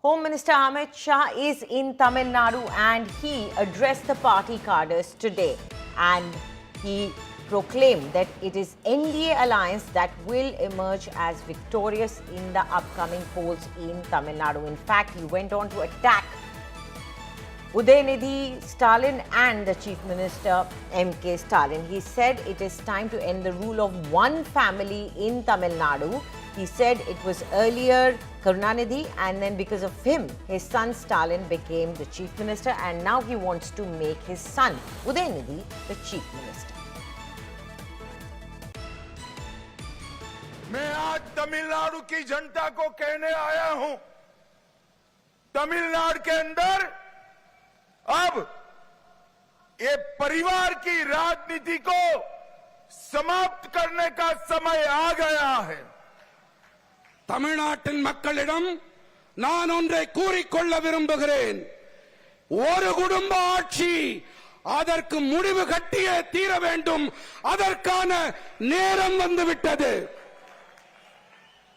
Home Minister Amit Shah is in Tamil Nadu and he addressed the party cadres today, and he proclaimed that it is NDA alliance that will emerge as victorious in the upcoming polls in Tamil Nadu. In fact, he went on to attack Udayanidhi Stalin and the Chief Minister M.K. Stalin. He said it is time to end the rule of one family in Tamil Nadu. He said it was earlier Karunanidhi, and then because of him, his son Stalin became the Chief Minister, and now he wants to make his son Udayanidhi the Chief Minister. मैं आज तमिलनाडु की जनता को कहने आया हूं, तमिलनाडु के अंदर अब ये परिवार की राजनीति को समाप्त करने का समय आ गया है. தமிழ்நாட்டின் மக்களிடம் நான் ஒன்றை கூறிக்கொள்ள விரும்புகிறேன். ஒரு குடும்ப ஆட்சி அதற்கு முடிவு கட்டியே தீர வேண்டும். அதற்கான நேரம் வந்துவிட்டது.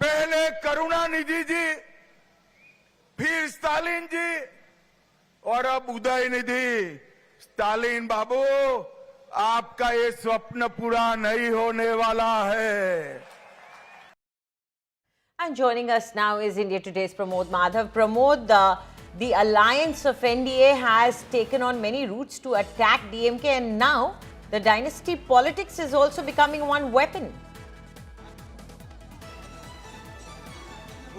पहले करुणानिधि जी, फिर स्टालिन जी और अब उदयनिधि. स्टालिन बाबू, आपका ये स्वप्न पूरा नहीं होने वाला है. And joining us now is India Today's Pramod Madhav. Pramod, the alliance of NDA has taken on many routes to attack DMK, and now the dynasty politics is also becoming one weapon.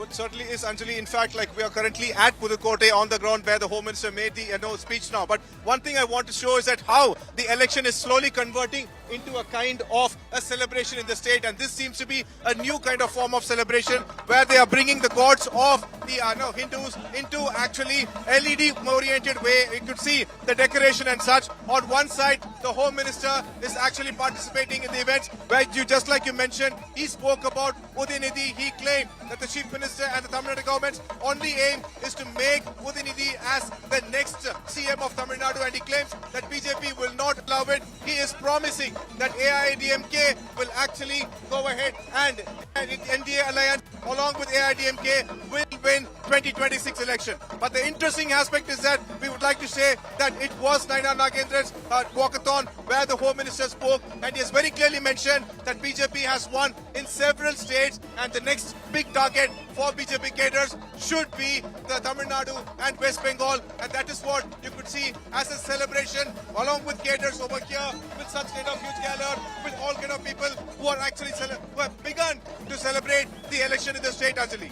It certainly is, Anjali. In fact, like we are currently at Pudukkottai on the ground where the Home Minister made the speech now. But one thing I want to show is that how the election is slowly converting into a kind of a celebration in the state, and this seems to be a new kind of form of celebration where they are bringing the gods of the Hindus into actually LED-oriented way. You could see the decoration and such. On one side, the Home Minister is actually participating in the events where just like you mentioned, he spoke about Udayanidhi. He claimed that the Chief Minister and the Tamil Nadu government's only aim is to make Udayanidhi as the next CM of Tamil Nadu, and he claims that BJP will not allow it. He is promising that AIADMK will actually go ahead and NDA alliance along with AIADMK will win 2026 election. But the interesting aspect is that we would like to say that it was Naina Nagendran's walkathon where the Home Minister spoke, and he has very clearly mentioned that BJP has won in several states, and the next big target for BJP cadres should be the Tamil Nadu and West Bengal, and that is what you could see as a celebration along with cadres over here with such kind of huge gala, with all kind of people who are actually who have begun to celebrate the election in the state, Anjali.